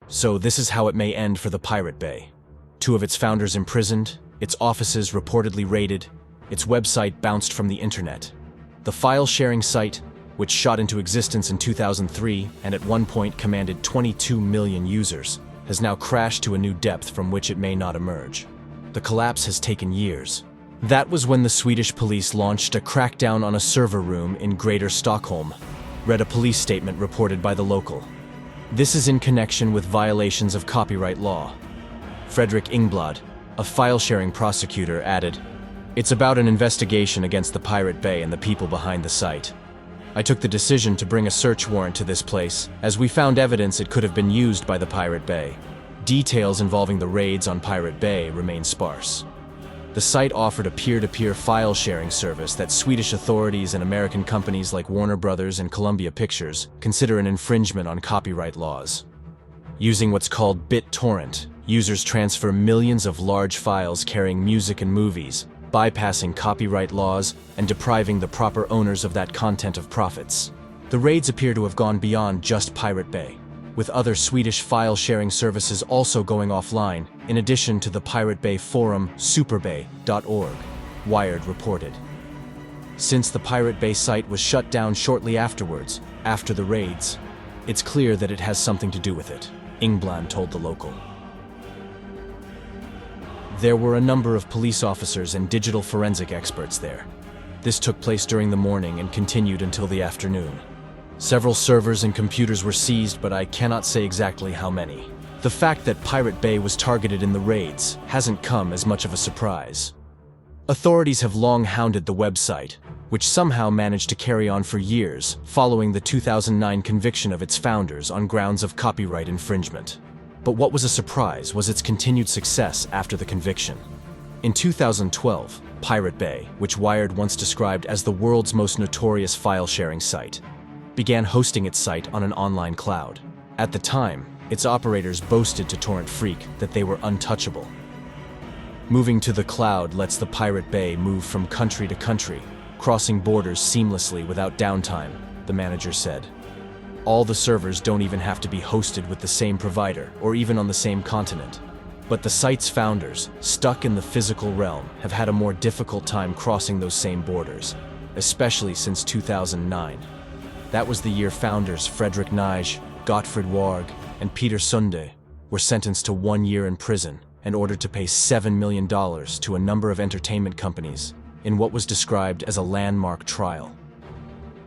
So this is how it may end for the Pirate Bay. 2 of its founders imprisoned, its offices reportedly raided, its website bounced from the internet. The file-sharing site, which shot into existence in 2003 and at one point commanded 22 million users, has now crashed to a new depth from which it may not emerge. The collapse has taken years. That was when the Swedish police launched a crackdown on a server room in Greater Stockholm, read a police statement reported by the local. This is in connection with violations of copyright law. Fredrik Ingblad, a file-sharing prosecutor, added, "It's about an investigation against the Pirate Bay and the people behind the site. I took the decision to bring a search warrant to this place, as we found evidence it could have been used by the Pirate Bay. Details involving the raids on Pirate Bay remain sparse." The site offered a peer-to-peer file-sharing service that Swedish authorities and American companies like Warner Brothers and Columbia Pictures consider an infringement on copyright laws. Using what's called BitTorrent, users transfer millions of large files carrying music and movies, bypassing copyright laws and depriving the proper owners of that content of profits. The raids appear to have gone beyond just Pirate Bay, with other Swedish file-sharing services also going offline, in addition to the Pirate Bay forum superbay.org, Wired reported. Since the Pirate Bay site was shut down shortly afterwards, after the raids, it's clear that it has something to do with it, Ingblad told the local. There were a number of police officers and digital forensic experts there. This took place during the morning and continued until the afternoon. Several servers and computers were seized, but I cannot say exactly how many. The fact that Pirate Bay was targeted in the raids hasn't come as much of a surprise. Authorities have long hounded the website, which somehow managed to carry on for years following the 2009 conviction of its founders on grounds of copyright infringement. But what was a surprise was its continued success after the conviction. In 2012, Pirate Bay, which Wired once described as the world's most notorious file-sharing site, began hosting its site on an online cloud. At the time, its operators boasted to Torrent Freak that they were untouchable. Moving to the cloud lets the Pirate Bay move from country to country, crossing borders seamlessly without downtime, the manager said. All the servers don't even have to be hosted with the same provider or even on the same continent. But the site's founders, stuck in the physical realm, have had a more difficult time crossing those same borders, especially since 2009. That was the year founders Fredrik Nij, Gottfrid Warg, and Peter Sunde were sentenced to 1 year in prison and ordered to pay $7 million to a number of entertainment companies in what was described as a landmark trial.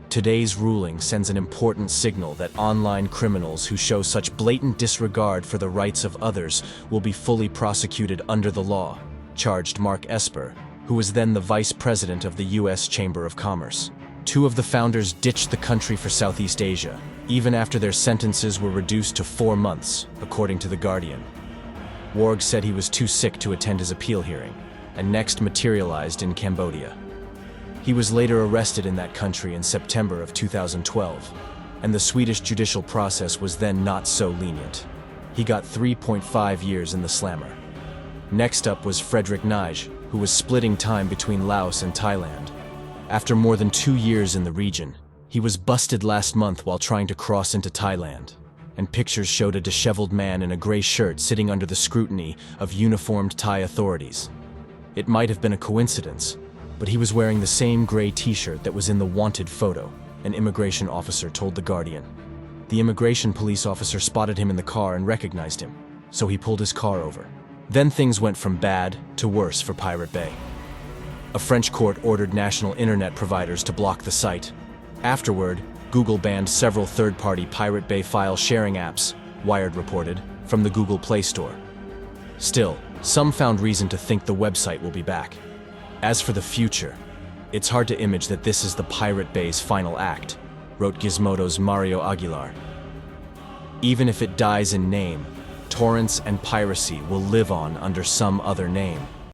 Today's ruling sends an important signal that online criminals who show such blatant disregard for the rights of others will be fully prosecuted under the law, charged Mark Esper, who was then the vice president of the U.S. Chamber of Commerce. 2 of the founders ditched the country for Southeast Asia, even after their sentences were reduced to 4 months, according to The Guardian. Warg said he was too sick to attend his appeal hearing, and next materialized in Cambodia. He was later arrested in that country in September of 2012, and the Swedish judicial process was then not so lenient. He got 3.5 years in the slammer. Next up was Fredrik Nij, who was splitting time between Laos and Thailand. After more than 2 years in the region, he was busted last month while trying to cross into Thailand, and pictures showed a disheveled man in a gray shirt sitting under the scrutiny of uniformed Thai authorities. It might have been a coincidence, but he was wearing the same gray t-shirt that was in the wanted photo, an immigration officer told The Guardian. The immigration police officer spotted him in the car and recognized him, so he pulled his car over. Then things went from bad to worse for Pirate Bay. A French court ordered national internet providers to block the site. Afterward, Google banned several third-party Pirate Bay file-sharing apps, Wired reported, from the Google Play Store. Still, some found reason to think the website will be back. As for the future, it's hard to imagine that this is the Pirate Bay's final act, wrote Gizmodo's Mario Aguilar. Even if it dies in name, torrents and piracy will live on under some other name.